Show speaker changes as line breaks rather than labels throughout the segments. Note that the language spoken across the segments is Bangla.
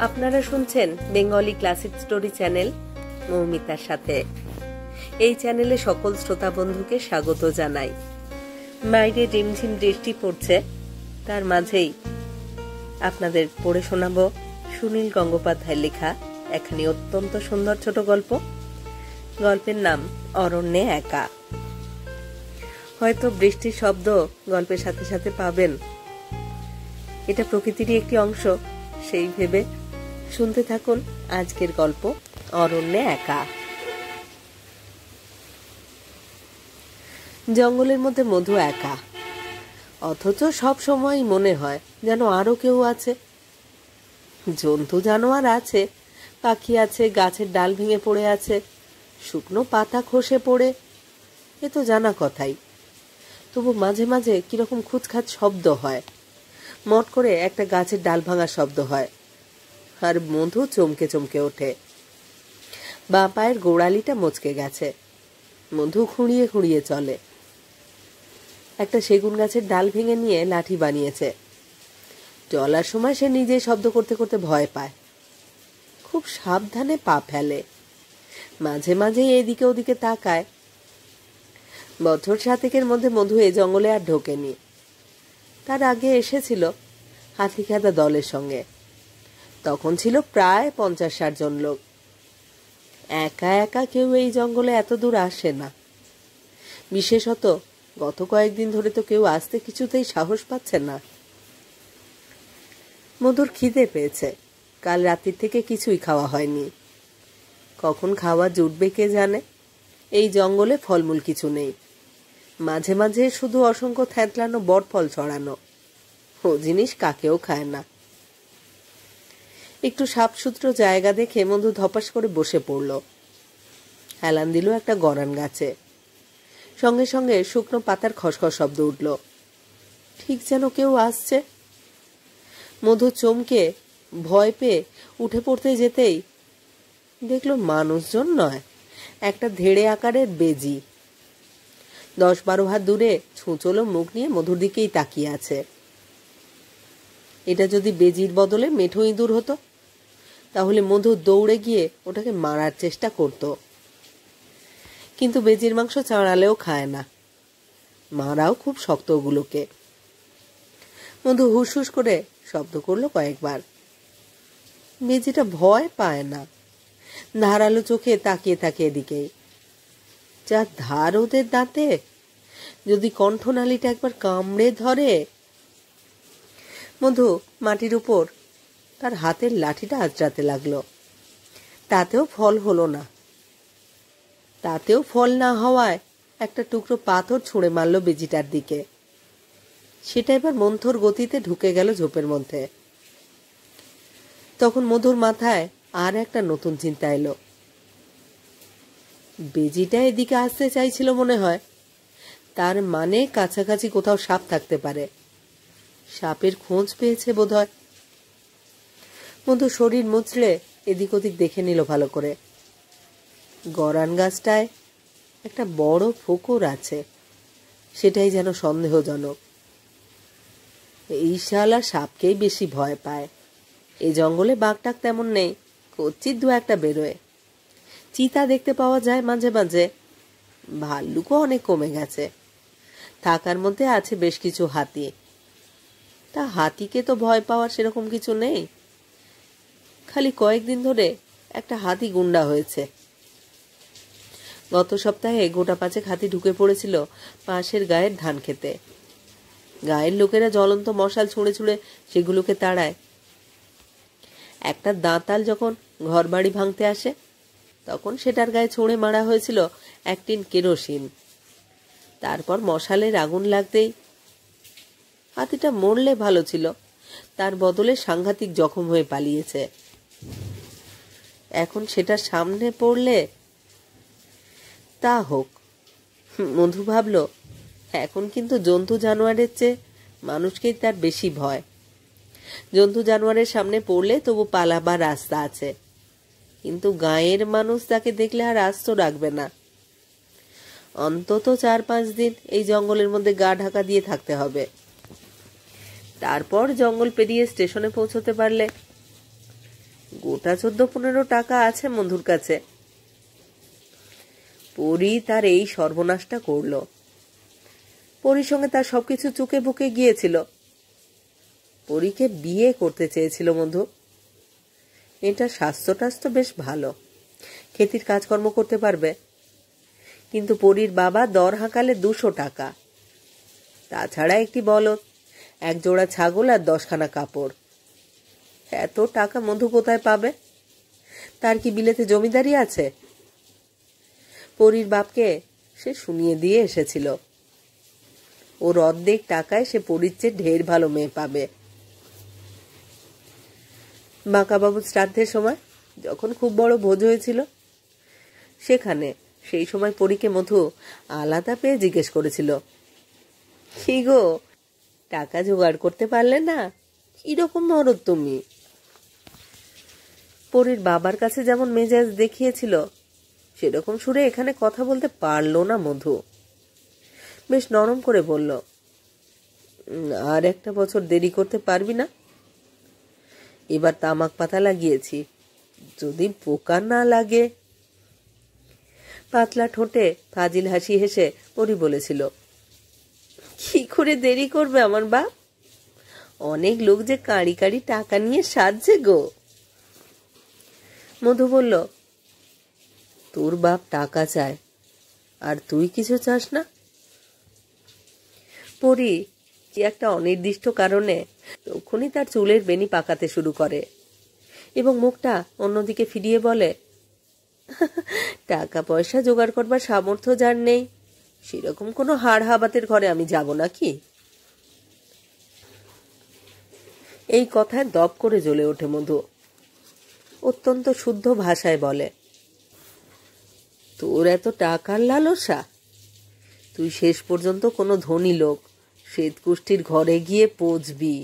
আপনারা শুনছেন বেঙ্গলি ক্লাসিক স্টোরি চ্যানেল মৌমিতার সাথে। এই চ্যানেলে সকল শ্রোতা বন্ধুকে স্বাগত জানাই। বাইরে ঝিমঝিম বৃষ্টি পড়ছে, তার মাঝেই আপনাদের পড়ে শোনাবো সুনীল গঙ্গোপাধ্যায়ের লেখা একখানি অত্যন্ত সুন্দর ছোট গল্প। গল্পের নাম অরণ্যে একা। হয়তো বৃষ্টির শব্দ গল্পের সাথে সাথে পাবেন, এটা প্রকৃতিরই একটি অংশ, সেই ভেবে শুনতে থাকুন আজকের গল্প অরণ্যে একা। জঙ্গলের মধ্যে মধু একা, অথচ সব সময় মনে হয় যেন আরো কেউ আছে। জন্তু জানোয়ার আছে, পাখি আছে, গাছের ডাল ভেঙে পড়ে আছে, শুকনো পাতা খসে পড়ে, এ তো জানা কথাই। তবু মাঝে মাঝে কিরকম খুঁতখাত শব্দ হয়, মট করে একটা গাছের ডাল ভাঙার শব্দ হয়, আর মধু চমকে চমকে ওঠে। বাঁ পায়ের গোড়ালিটা মচকে গেছে, মধু খুঁড়িয়ে খুঁড়িয়ে চলে। একটা সেগুন গাছের ডাল ভেঙে নিয়ে লাঠি বানিয়েছে। চলার সময় সে নিজেই শব্দ করতে করতে ভয় পায়, খুব সাবধানে পা ফেলে, মাঝে মাঝে এদিকে ওদিকে তাকায়। বছর 7 মধ্যে মধু এ জঙ্গলে আর ঢোকেনি। তার আগে এসেছিল হাতিখাতা দলের সঙ্গে, তখন ছিল প্রায় 50-60 জন লোক। একা একা কেউ এই জঙ্গলে এত দূর আসে না, বিশেষত গত কয়েকদিন ধরে তো কেউ আসতে কিছুতেই সাহস পাচ্ছে না। মধুর খিদে পেয়েছে, কাল রাত্রির থেকে কিছুই খাওয়া হয়নি। কখন খাওয়া জুটবে কে জানে। এই জঙ্গলে ফলমূল কিছু নেই, মাঝে মাঝে শুধু অসংখ্য থ্যাতলানো বট ফল ছড়ানো, ও জিনিস কাকেও খায় না। একটু সাপসূত্র জায়গা দেখে মধু ধপাস করে বসে পড়ল। হেলান দিল একটা গরান গাছে, সঙ্গে সঙ্গে শুকনো পাতার খসখস শব্দ উঠল, ঠিক যেন কেউ আসছে। মধু চমকে ভয় পেয়ে উঠে পড়তে যেতেই দেখল মানুষজন নয়, একটা ধেড়ে আকারের বেজি 10-12 হাত দূরে ছুঁচলো মুখ নিয়ে মধুর দিকেই তাকিয়ে আছে। এটা যদি বেজির বদলে মেঠো ইঁদুর হতো, তাহলে মধু দৌড়ে গিয়ে ওটাকে মারার চেষ্টা করত, কিন্তু বেজির মাংস চাঁড়ালেও খায় না, মারাও খুব শক্ত ওগুলোকে। মধু হুস হুস করে শব্দ করলো কয়েকবার। বেজিটা ভয় পায় না, ধারালো চোখে তাকিয়ে থাকে এদিকেই। যা ধার ওদের দাঁতে, যদি কণ্ঠনালীটা একবার কামড়ে ধরে। মধু মাটির উপর তার হাতের লাঠিটা আঁচড়াতে লাগলো, তাতেও ফল হলো না। তাতেও ফল না হওয়ায় একটা টুকরো পাথর ছুঁড়ে মারল বেজিটার দিকে। সেটা এবার মন্থর গতিতে ঢুকে গেল ঝোপের মধ্যে। তখন মধুর মাথায় আর একটা নতুন চিন্তা এলো। বেজিটা এদিকে আসতে চাইছিল মনে হয়, তার মানে কাছাকাছি কোথাও সাপ থাকতে পারে, সাপের খোঁজ পেয়েছে বোধহয়। মধু শরীর মুচড়ে এদিক ওদিক দেখে নিল ভালো করে। গরান গাছটায় একটা বড় ফোকর আছে, সেটাই যেন সন্দেহজনক। এই শালা সাপকেই বেশি ভয় পায়। এই জঙ্গলে বাঘটাক তেমন নেই, কচ্ছিৎ 2-1টা বেরোয়। চিতা দেখতে পাওয়া যায় মাঝে মাঝে, ভাল্লুকও অনেক কমে গেছে। থাকার মধ্যে আছে বেশ কিছু হাতি, তা হাতিকে তো ভয় পাওয়ার সেরকম কিছু নেই। খালি কয়েকদিন ধরে একটা হাতি গুন্ডা হয়েছে। গত সপ্তাহে গোটা 5 হাতি ঢুকে পড়েছিল পাশের গায়ের ধান খেতে। গায়ের লোকেরা জ্বলন্ত মশাল ছুঁড়ে ছুঁড়ে সেগুলোকে তাড়ায়। একটা দাঁতাল যখন ঘর বাড়ি ভাঙতে আসে, তখন সেটার গায়ে ছুঁড়ে মারা হয়েছিল 1 টিন কেরোসিন। তারপর মশালের আগুন লাগতেই হাতিটা মরলে ভালো ছিল, তার বদলে সাংঘাতিক জখম হয়ে পালিয়েছে। এখন সেটা সামনে পড়লে তা হোক। মধু ভাবল, এখন কিন্তু জন্তু জানোয়ারের চেয়ে মানুষকেই তার বেশি ভয়। জন্তু জানোয়ারের সামনে পড়লে তবু পালাবার রাস্তা আছে, কিন্তু গাঁয়ের মানুষ তাকে দেখলে আর আস্ত রাখবে না। অন্তত 4-5 দিন এই জঙ্গলের মধ্যে গা ঢাকা দিয়ে থাকতে হবে। তারপর জঙ্গল পেরিয়ে স্টেশনে পৌঁছতে পারলে গোটা 14-15 টাকা আছে মধুর কাছে। পরি তার এই সর্বনাশটা করল। পরির সঙ্গে তার সবকিছু চুকে বুকে গিয়েছিল। পরীকে বিয়ে করতে চেয়েছিল মধু। এটা স্বাস্থ্য টাস্থ্য বেশ ভালো, ক্ষেতির কাজকর্ম করতে পারবে, কিন্তু পরীর বাবা দর হাঁকালে 200 টাকা, তাছাড়া একটি বলদ, 1 জোড়া ছাগল আর 10খানা কাপড়। এত টাকা মধু কোথায় পাবে? তার কি বিলেতে জমিদারি আছে? পরীর বাপকে সে শুনিয়ে দিয়ে এসেছিল, ওর অর্ধেক টাকায় সে পরীর চেয়ে ঢের ভালো মেয়ে পাবে। বাঁকাবাবুর শ্রাদ্ধের সময় যখন খুব বড় ভোজ হয়েছিল, সেখানে সেই সময় পরীকে মধু আলাদা পেয়ে জিজ্ঞেস করেছিল, কি গো, টাকা জোগাড় করতে পারলে না? কিরকম মরদ তুমি? পরীর বাবার কাছে যেমন মেজাজ দেখিয়েছিল, সেরকম সুরে এখানে কথা বলতে পারল না মধু। বেশ নরম করে বলল, আর 1 বছর দেরি করতে পারবি না? এবার তামাক পাতা লাগিয়েছি, যদি পোকা না লাগে। পাতলা ঠোঁটে ফাজিল হাসি হেসে পরি বলেছিল, কি করে দেরি করবে আমার বাপ? অনেক লোক যে কাঁড়ি কাঁড়ি টাকা নিয়ে সাজছে গো। মধু বলল, তোর বাপ টাকা চায়, আর তুই কিছু চাস না? পরি কি একটা অনির্দিষ্ট কারণে তখনই তার চুলের বেনি পাকাতে শুরু করে এবং মুখটা অন্যদিকে ফিরিয়ে বলে, টাকা পয়সা জোগাড় করবার সামর্থ্য যার নেই, সেরকম কোনো হাড় হাবাতের ঘরে আমি যাব নাকি? এই কথায় দপ করে জ্বলে ওঠে মধু। অত্যন্ত শুদ্ধ ভাষায় বলে, তোর এত টাকার লালসা? তুই শেষ পর্যন্ত কোনো ধনী লোক শ্বেতকুষ্ঠির ঘরে গিয়ে পচবি।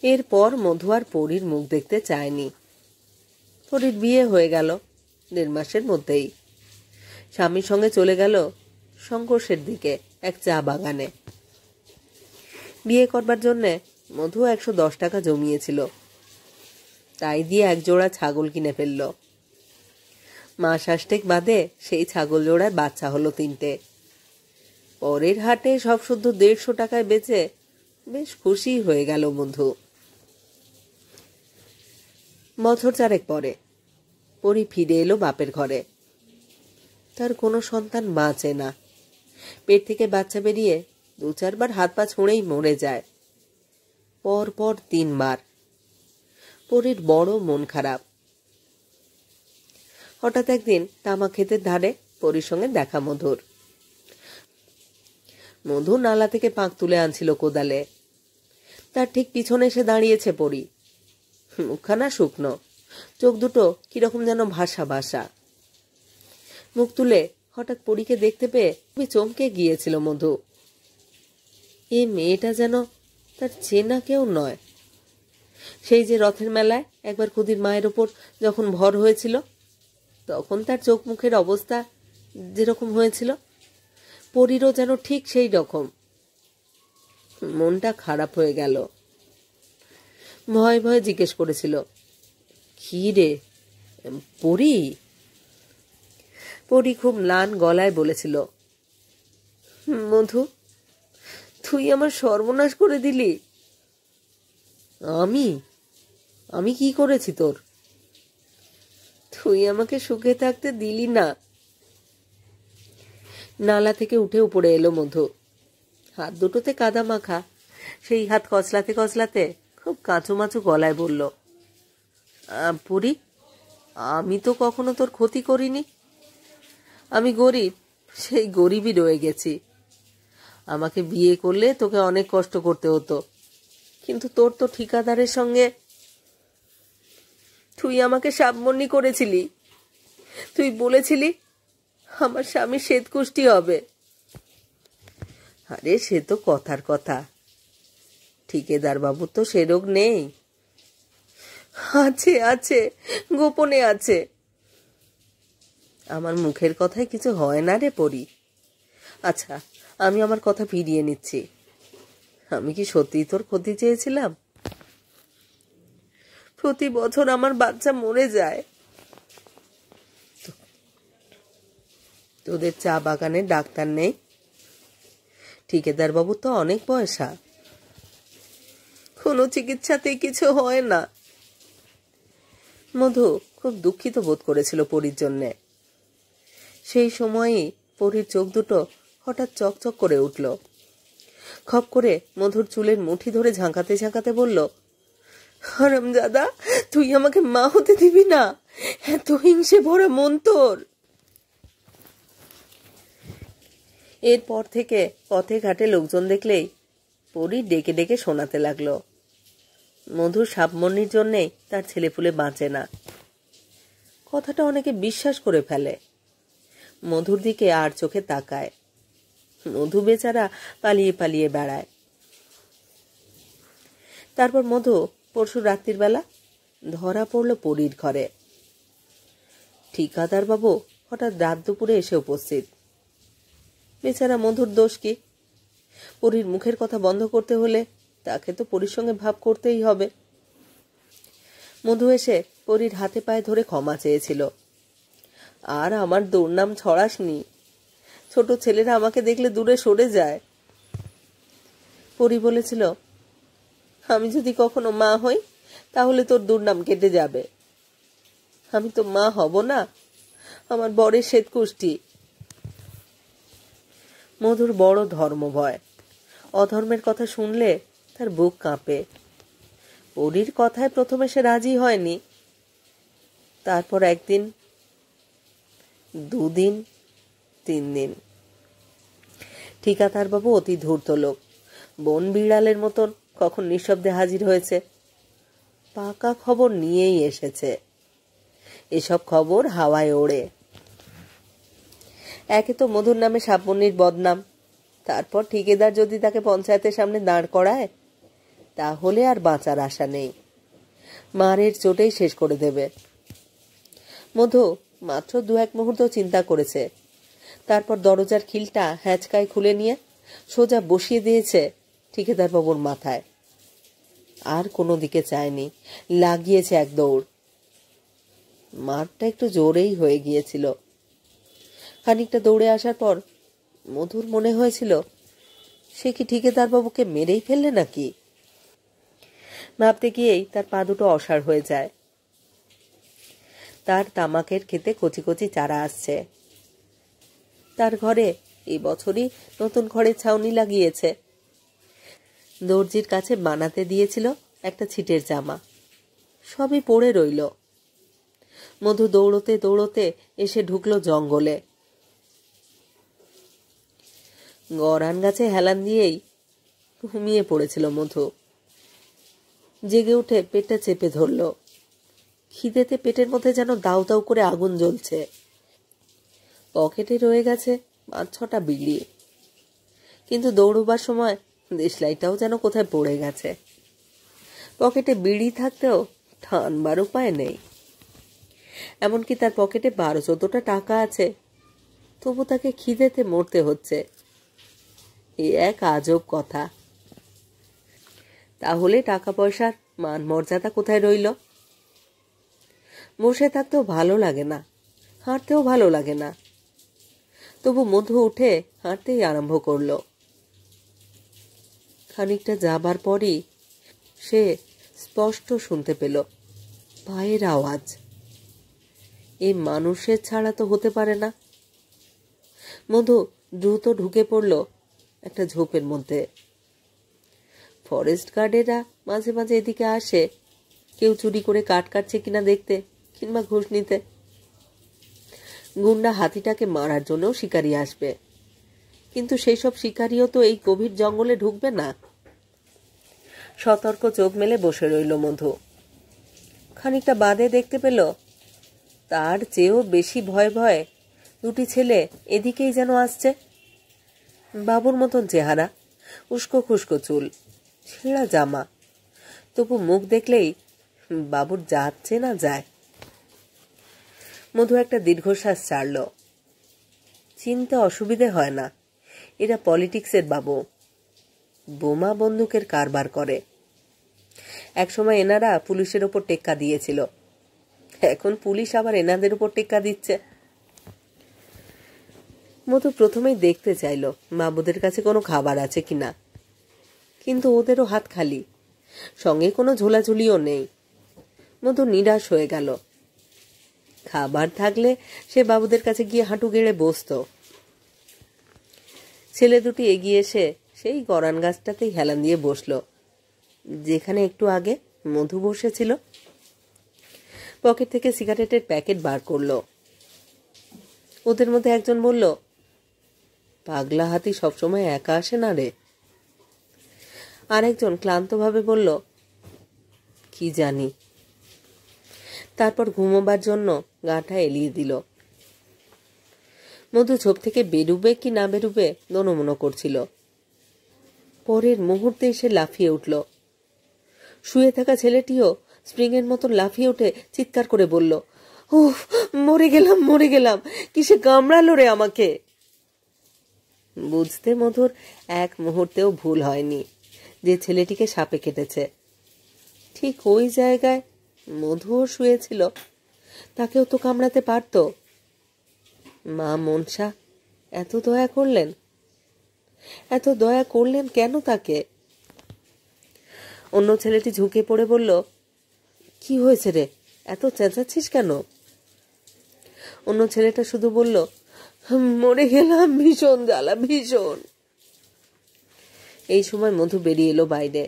এরপর মধু আর পরীর মুখ দেখতে চায়নি। পরীর বিয়ে হয়ে গেল 1.5 মাসের মধ্যেই। স্বামীর সঙ্গে চলে গেল সংঘর্ষের দিকে এক চা বাগানে। বিয়ে করবার জন্যে মধু 110 টাকা জমিয়েছিল, তাই দিয়ে 1 জোড়া ছাগল কিনে ফেলল। মাস 8 বাদে সেই ছাগল জোড়ায় বাচ্চা হলো 3টে। পরের হাটে সব শুদ্ধ 150 টাকায় বেচে বেশ খুশি হয়ে গেল মধু। বছর 4 পরে পরি ফিরে এলো বাপের ঘরে। তার কোনো সন্তান বাঁচে না। পেট থেকে বাচ্চা বেরিয়ে 2-4 বার হাত পা ছুঁড়েই মরে যায়, পর পর 3 বার। পরির বড় মন খারাপ। হঠাৎ একদিন তামাক ক্ষেতের ধারে পরির সঙ্গে দেখা মধুর। মধু নালা থেকে পাক তুলে আনছিল কোদালে। তার ঠিক পিছনে এসে দাঁড়িয়েছে পরি। মুখখানা শুকনো, চোখ দুটো কিরকম যেন ভাসা ভাসা। মুখ তুলে হঠাৎ পরীকে দেখতে পেয়ে খুবই চমকে গিয়েছিল মধু। এ মেয়েটা যেন তার চেনা কেউ নয়। সেই যে রথের মেলায় একবার খুদির মায়ের ওপর যখন ভর হয়েছিল, তখন তার চোখ মুখের অবস্থা যেরকম হয়েছিল, পরীরও যেন ঠিক সেই রকম। মনটা খারাপ হয়ে গেল। ভয়ে ভয়ে জিজ্ঞেস করেছিল, কি রে পরি? পরি খুব ম্লান গলায় বলেছিল, মধু, তুই আমার সর্বনাশ করে দিলি। আমি আমি কি করেছি তোর? তুই আমাকে সুখে থাকতে দিলি না। নালা থেকে উঠে উপরে এলো মধু। হাত দুটোতে কাদা মাখা। সেই হাত কচলাতে কচলাতে খুব কাঁচুমাচু গলায় বলল, পরি, আমি তো কখনো তোর ক্ষতি করিনি। আমি গরিব, সেই গরিবই রয়ে গেছি। আমাকে বিয়ে করলে তোকে অনেক কষ্ট করতে হতো, কিন্তু তোর তো ঠিকাদারের সঙ্গে। তুই আমাকে সাবমন্নি করেছিলি। তুই বলেছিলি আমার স্বামী শ্বেতকুষ্ঠী হবে। আরে সে তো কথার কথা, ঠিকাদার বাবু তো সে রোগ নেই। আছে আছে, গোপনে আছে। আমার মুখের কথায় কিছু হয় না রে পরি। আচ্ছা, আমি আমার কথা ফিরিয়ে নিচ্ছি। আমি কি সত্যিই তোর ক্ষতি চেয়েছিলাম? প্রতি বছর আমার বাচ্চা মরে যায়। তোদের চা বাগানে ডাক্তার নেই? ঠিকাদার বাবু তো অনেক পয়সা। কোনো চিকিৎসাতেই কিছু হয় না। মধু খুব দুঃখিত বোধ করেছিল পরীর জন্যে। সেই সময়ই পরীর চোখ দুটো হঠাৎ চকচক করে উঠল। খপ করে মধুর চুলের মুঠি ধরে ঝাঁকাতে ঝাঁকাতে বলল, হারামজাদা, তুই আমাকে মা হতে দিবি না? এত হিংসে ভরা মন তোর। এরপর থেকে পথে ঘাটে লোকজন দেখলেই পরী ডেকে ডেকে শোনাতে লাগলো, মধুর সাবমনির জন্যেই তার ছেলেপুলে বাঁচে না। কথাটা অনেকে বিশ্বাস করে ফেলে। মধুর দিকে আর চোখে তাকায়। মধু বেচারা পালিয়ে পালিয়ে বেড়ায়। তারপর মধু পরশু রাত্রির বেলা ধরা পড়ল পরীর ঘরে। ঠিকাদার বাবু হঠাৎ রাত দুপুরে এসে উপস্থিত। বেচারা মধুর দোষ কি? পরীর মুখের কথা বন্ধ করতে হলে তাকে তো পরীর সঙ্গে ভাব করতেই হবে। মধু এসে পরীর হাতে পায়ে ধরে ক্ষমা চেয়েছিল। আর আমার দুর্নাম ছড়াসনি। ছোট ছেলেরা আমাকে দেখলে দূরে সরে যায়। পরী বলেছিল, আমি যদি কখনো মা হই তাহলে তোর দুর্নাম কেটে যাবে। আমি তো মা হব না, আমার বরের শ্বেতকুষ্টি। মধুর বড় ধর্ম ভয়। অধর্মের কথা শুনলে তার বুক কাঁপে। পরীর কথায় প্রথমে সে রাজি হয়নি। তারপর একদিন, দুদিন, 3 দিন। ঠিকাদার বাবু অতি ধূর্ত লোক। বন বিড়ালের মতন কখন নিঃশব্দে হাজির হয়েছে। পাকা খবর নিয়েই এসেছে। এসব খবর হাওয়ায় ওড়ে। একে তো মধুর নামে সাবমনির বদনাম, তারপর ঠিকাদার যদি তাকে পঞ্চায়েতের সামনে দাঁড় করায় তাহলে আর বাঁচার আশা নেই। মারের চোটেই শেষ করে দেবে। মধু মাত্র 2-1 মুহূর্ত চিন্তা করেছে। তারপর দরজার খিলটা হ্যাঁচকায় খুলে নিয়ে সোজা বসিয়ে দিয়েছে ঠিকাদার বাবুর মাথায়। আর কোনো দিকে চায়নি, লাগিয়েছে এক দৌড়। মারটা একটু জোরেই হয়ে গিয়েছিল। খানিকটা দৌড়ে আসার পর মধুর মনে হয়েছিল, সে কি ঠিকাদার বাবুকে মেরেই ফেললে নাকি? ভাবতে গিয়েই তার পা দুটো অসাড় হয়ে যায়। তার তামাকের খেতে কচি কচি চারা আসছে। তার ঘরে এই বছরই নতুন ঘরের ছাউনি লাগিয়েছে। দর্জির কাছে বানাতে দিয়েছিল একটা ছিটের জামা, সবই পড়ে রইল। মধু দৌড়তে দৌড়তে এসে ঢুকলো জঙ্গলে। গরান গাছে হেলান দিয়েই ঘুমিয়ে পড়েছিল মধু। জেগে উঠে পেটটা চেপে ধরল। খিদেতে পেটের মধ্যে যেন দাউ দাউ করে আগুন জ্বলছে। পকেটে রয়ে গেছে 5-6টা বিড়ি, কিন্তু দৌড়বার সময় দেশলাইটাও যেন কোথায় পড়ে গেছে। পকেটে বিড়ি থাকতেও ঠানবার উপায় নেই। এমনকি তার পকেটে 12-14টা টাকা আছে, তবু তাকে খিদেতে মরতে হচ্ছে। এ এক আজব কথা। তাহলে টাকা পয়সার মান মর্যাদা কোথায় রইল? বসে থাকতেও ভালো লাগে না, হাঁটতেও ভালো লাগে না। তবু মধু উঠে হাঁটতেই আরম্ভ করল। খানিকটা যাবার পরই সে স্পষ্ট শুনতে পেল পায়ের আওয়াজ। এই মানুষের ছাড়া তো হতে পারে না। মধু দ্রুত ঢুকে পড়ল একটা ঝোপের মধ্যে। ফরেস্ট গার্ডেরা মাঝে মাঝে এদিকে আসে, কেউ চুরি করে কাঠ কাটছে কিনা দেখতে, কিংবা ঘুষ নিতে। গুন্ডা হাতিটাকে মারার জন্যও শিকারি আসবে, কিন্তু সেই সব শিকারিও তো এই গভীর জঙ্গলে ঢুকবে না। সতর্ক চোখ মেলে বসে রইল মধু। খানিকটা বাদে দেখতে পেল তার চেয়েও বেশি ভয়ে ভয়ে 2টি ছেলে এদিকেই যেন আসছে। বাবুর মতন চেহারা, উস্কো খুস্কো চুল, ছেঁড়া জামা, তবু মুখ দেখলেই বাবুর যাচ্ছে না যায়। মধু একটা দীর্ঘশ্বাস ছাড়ল। চিনতে অসুবিধে হয় না, এরা পলিটিক্সের বাবু, বোমা বন্দুকের কারবার করে। একসময় এনারা পুলিশের ওপর টেক্কা দিয়েছিল, এখন পুলিশ আবার এনাদের উপর টেক্কা দিচ্ছে। মধু প্রথমেই দেখতে চাইল বাবুদের কাছে কোনো খাবার আছে কিনা, কিন্তু ওদেরও হাত খালি, সঙ্গে কোনো ঝোলাঝুলিও নেই। মধু নিরাশ হয়ে গেল। খাবার থাকলে সে বাবুদের কাছে গিয়ে হাঁটু গেড়ে বসত। ছেলে দুটি এগিয়ে এসে সেই গরান গাছটাতেই হেলান দিয়ে বসল, যেখানে একটু আগে মধু বসেছিল। পকেট থেকে সিগারেটের প্যাকেট বার করলো। ওদের মধ্যে একজন বলল, পাগলা হাতি সবসময় একা আসে না রে। আর একজন ক্লান্তভাবে বলল, কি জানি। তারপর ঘুমোবার জন্য গাটা এলিয়ে দিল। মধু ঝোপ থেকে বেরুবে কি না বেরুবে দোনমনো করছিল। পরের মুহূর্তে এসে লাফিয়ে উঠল। শুয়ে থাকা ছেলেটিও স্প্রিংয়ের মতন লাফিয়ে উঠে চিৎকার করে বলল, উফ, মরে গেলাম মরে গেলাম, কিসে কামড়ালো রে আমাকে। বুঝতে মধুর এক মুহূর্তেও ভুল হয়নি যে ছেলেটিকে সাপে কেটেছে। ঠিক ওই জায়গায় মধুও শুয়েছিল, তাকেও তো কামড়াতে পারত। মা মনসা এত দয়া করলেন, এত দয়া করলেন কেন তাকে? অন্য ছেলেটি ঝুঁকে পড়ে বলল, কি হয়েছে রে, এত চেঁচাচ্ছিস কেন? অন্য ছেলেটা শুধু বলল, মরে গেলাম, ভীষণ জ্বালা, ভীষণ। এই সময় মধু বেরিয়ে এলো বাইরে।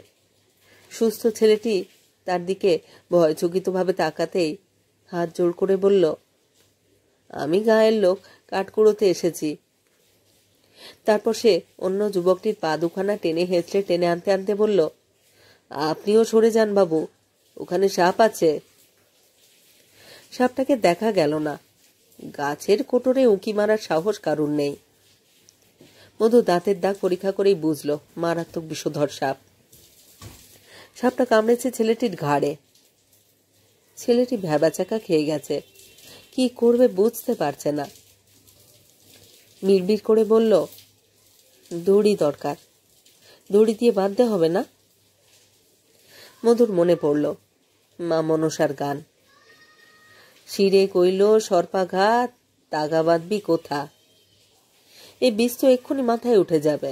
সুস্থ ছেলেটি তার দিকে ভয়চকিতভাবে তাকাতেই হাত জোর করে বলল, আমি গায়ের লোক, কাঠকুড়োতে এসেছি। তারপর সে অন্য যুবকটির পা দুখানা টেনে হেঁচড়ে টেনে আনতে আনতে বলল, আপনিও সরে যান বাবু, ওখানে সাপ আছে। সাপটাকে দেখা গেল না। গাছের কোটরে উঁকি মারার সাহস কারুর নেই। মধু দাঁতের দাগ পরীক্ষা করেই বুঝল মারাত্মক বিষধর সাপ। সাপটা কামড়েছে ছেলেটির ঘাড়ে। ছেলেটি ভ্যাবাচাকা খেয়ে গেছে, কি করবে বুঝতে পারছে না। বিড়বিড় করে বলল, দড়ি দরকার, দড়ি দিয়ে বাঁধতে হবে না? মধুর মনে পড়ল মা মনসার গান, শিরে কইল সর্পাঘাত, তাগা বাঁধবি কোথা। এই বীজ তো এক্ষুনি মাথায় উঠে যাবে।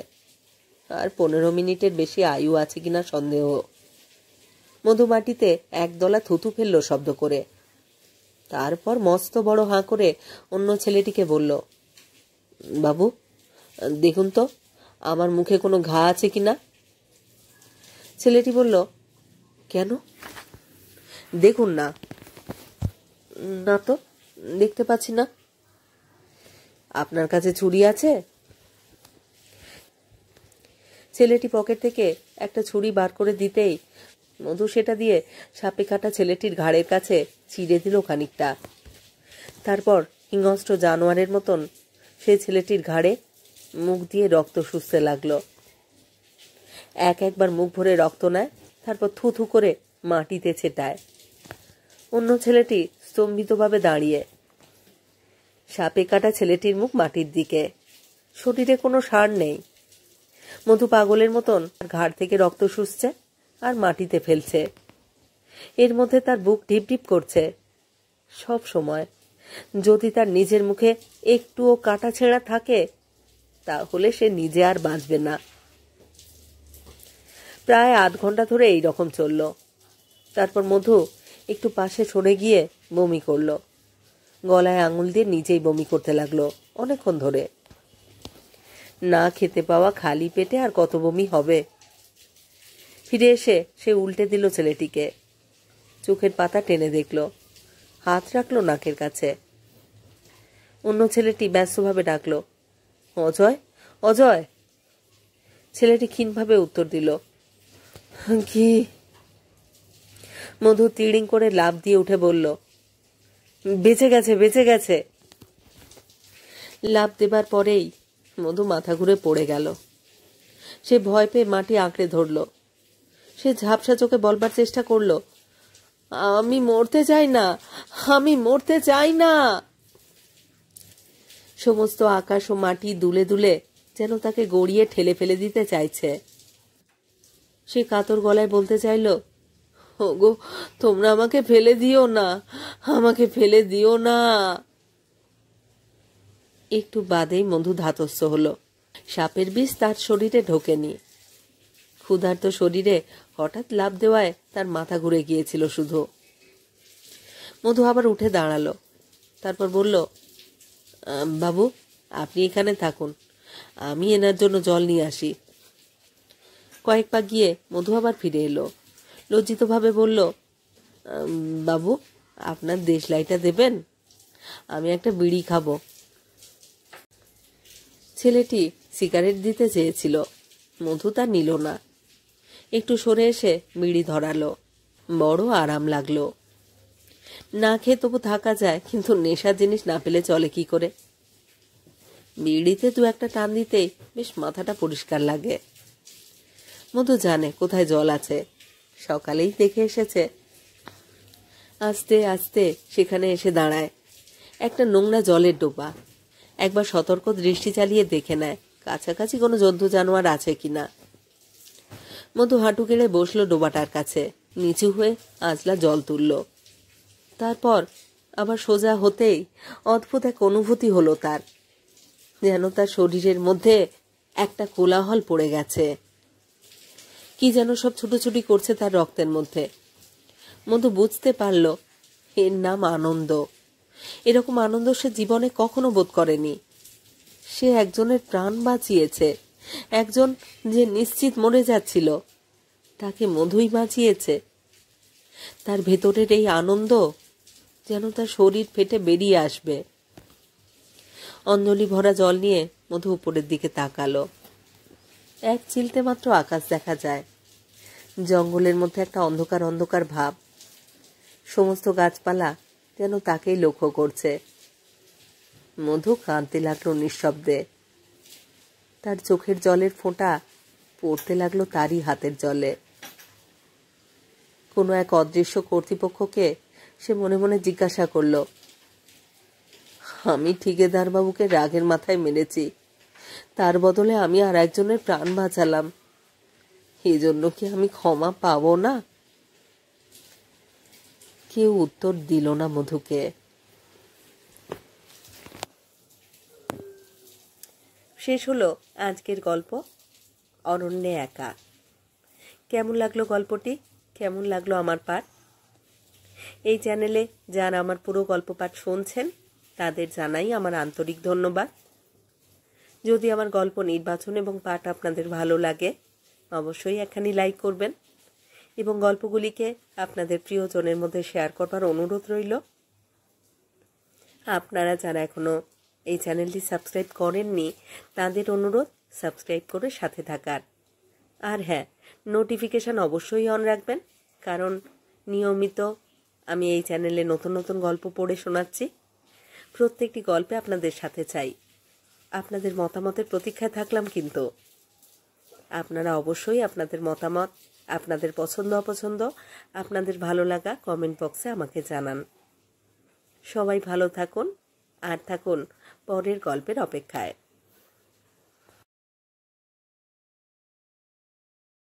আর 15 মিনিটের বেশি আয়ু আছে কিনা সন্দেহ। মধু মাটিতে একদলা থুতু ফেলল শব্দ করে। তারপর মস্ত বড় হাঁ করে অন্য ছেলেটিকে বলল, বাবু দেখুন তো আমার মুখে কোনো ঘা আছে কিনা। ছেলেটি বলল, কেন? দেখুন না। না তো, দেখতে পাচ্ছি না। আপনার কাছে ছুরি আছে? ছেলেটি পকেট থেকে একটা ছুরি বার করে দিতেই মধু সেটা দিয়ে সাপে কাটা ছেলেটির ঘাড়ের কাছে চিড়ে দিল খানিকটা। তারপর হিংস্র জানোয়ারের মতন সেই ছেলেটির ঘাড়ে মুখ দিয়ে রক্ত শুষতে লাগলো। একবার মুখ ভরে রক্ত নেয়, তারপর থু থু করে মাটিতে ছেটায়। অন্য ছেলেটি স্তম্ভিতভাবে দাঁড়িয়ে। সাপে কাটা ছেলেটির মুখ মাটির দিকে, শরীরে কোনো সাড় নেই। মধু পাগলের মতন ঘাড় থেকে রক্ত শুষছে আর মাটিতে ফেলছে। এর মধ্যে তার বুক ঢিপ ঢিপ করছে। সব সময় যদি তার নিজের মুখে একটুও কাটা ছেঁড়া থাকে, তাহলে সে নিজে আর বাঁচবে না। প্রায় আধ ঘন্টা ধরে এই রকম চলল। তারপর মধু একটু পাশে সরে গিয়ে বমি করল। গলায় আঙুল দিয়ে নিজেই বমি করতে লাগলো অনেকক্ষণ ধরে। না খেতে পাওয়া খালি পেটে আর কত বমি হবে। ফিরে এসে সে উল্টে দিল ছেলেটিকে। চোখের পাতা টেনে দেখল, হাত রাখলো নাকের কাছে। অন্য ছেলেটি ব্যস্তভাবে ডাকলো, অজয়, অজয়। ছেলেটি ক্ষীণভাবে উত্তর দিল, কি? মধু তিড়িং করে লাফ দিয়ে উঠে বলল, বেঁচে গেছে, বেঁচে গেছে। লাফ দেবার পরেই মধু মাথা ঘুরে পড়ে গেল। সে ভয় পেয়ে মাটি আঁকড়ে ধরল। সে ঝাপসা চোখে বলবার চেষ্টা করল, আমি মরতে চাই না, আমি মরতে চাই না। সমস্ত আকাশ ও মাটি দুলে দুলে যেন তাকে গড়িয়ে ঠেলে ফেলে দিতে চাইছে। সে কাতর গলায় বলতে চাইল, ওগো, তোমরা আমাকে ফেলে দিও না, আমাকে ফেলে দিও না। একটু বাদেই মধু ধাতস্থ হলো। সাপের বিষ তার শরীরে ঢোকেনি। ক্ষুধার্ত শরীরে হঠাৎ লাফ দেওয়ায় তার মাথা ঘুরে গিয়েছিল শুধু। মধু আবার উঠে দাঁড়ালো। তারপর বলল, বাবু, আপনি এখানে থাকুন, আমি এনার জন্য জল নিয়ে আসি। কয়েক পা গিয়ে মধু আবার ফিরে এলো। লজ্জিতভাবে বলল, বাবু, আপনার দেশলাইটা দেবেন? আমি একটা বিড়ি খাবো। ছেলেটি সিগারেট দিতে চেয়েছিল, মধু তা নিল না। একটু সরে এসে বিড়ি ধরালো। বড় আরাম লাগলো। না খেয়ে তবু থাকা যায়, কিন্তু নেশার জিনিস না পেলে চলে কি করে? বিড়িতে দু একটা টান দিতেই বেশ মাথাটা পরিষ্কার লাগে। মধু জানে কোথায় জল আছে, সকালেই দেখে এসেছে। আস্তে আস্তে সেখানে এসে দাঁড়ায়। একটা নোংরা জলের ডোবা। একবার সতর্ক দৃষ্টি চালিয়ে দেখে নেয় কাছাকাছি কোনো জন্তু জানোয়ার আছে কিনা। মধু হাঁটু গেড়ে বসলো ডোবাটার কাছে, নিচু হয়ে আঁচলা জল তুলল। তারপর আবার সোজা হতেই অদ্ভুত এক অনুভূতি হলো তার, যেন তার শরীরের মধ্যে একটা কোলাহল পড়ে গেছে। কি যেন সব ছুটোছুটি করছে তার রক্তের মধ্যে। মধু বুঝতে পারল এর নাম আনন্দ। এরকম আনন্দ সে জীবনে কখনো বোধ করেনি। সে একজনের প্রাণ বাঁচিয়েছে। একজন যে নিশ্চিত মরে যাচ্ছিল, তাকে মধুই বাঁচিয়েছে। তার ভেতরের এই আনন্দ যেন তার শরীর ফেটে বেরিয়ে আসবে। অঞ্জলি ভরা জল নিয়ে মধু উপরের দিকে তাকালো। এক চিলতে মাত্র আকাশ দেখা যায়। জঙ্গলের মধ্যে একটা অন্ধকার অন্ধকার ভাব। সমস্ত গাছপালা যেন তাকেই লক্ষ্য করছে। মধু কাঁদতে লাগলো নিঃশব্দে। তার চোখের জলের ফোঁটা পড়তে লাগলো তারই হাতের জলে। কোনো এক অদৃশ্য কর্তৃপক্ষকে সে মনে মনে জিজ্ঞাসা করল, আমি ঠিকাদার বাবুকে রাগের মাথায় মেরেছি, তার বদলে আমি আর একজনের প্রাণ বাঁচালাম, এই জন্য কি আমি ক্ষমা পাবো না? কেউ উত্তর দিল না মধুকে। শেষ হলো আজকের গল্প অরণ্যে একা। কেমন লাগলো গল্পটি? কেমন লাগলো আমার পাঠ? এই চ্যানেলে যারা আমার পুরো গল্প পাঠ শুনছেন তাদের জানাই আমার আন্তরিক ধন্যবাদ। যদি আমার গল্প নির্বাচন এবং পাঠ আপনাদের ভালো লাগে, অবশ্যই একখানি লাইক করবেন এবং গল্পগুলিকে আপনাদের প্রিয়জনের মধ্যে শেয়ার করবার অনুরোধ রইল। আপনারা যারা এখনো এই চ্যানেলটি সাবস্ক্রাইব করেননি তাদের অনুরোধ সাবস্ক্রাইব করে সাথে থাকার। আর হ্যাঁ, নোটিফিকেশান অবশ্যই অন রাখবেন, কারণ নিয়মিত আমি এই চ্যানেলে নতুন নতুন গল্প পড়ে শোনাচ্ছি। প্রত্যেকটি গল্পে আপনাদের সাথে চাই। আপনাদের মতামতের প্রতীক্ষায় থাকলাম কিন্তু। আপনারা অবশ্যই আপনাদের মতামত, আপনাদের পছন্দ অপছন্দ, আপনাদের ভালো লাগা কমেন্ট বক্সে আমাকে জানান। সবাই ভালো থাকুন আর থাকুন পরের গল্পের অপেক্ষায়।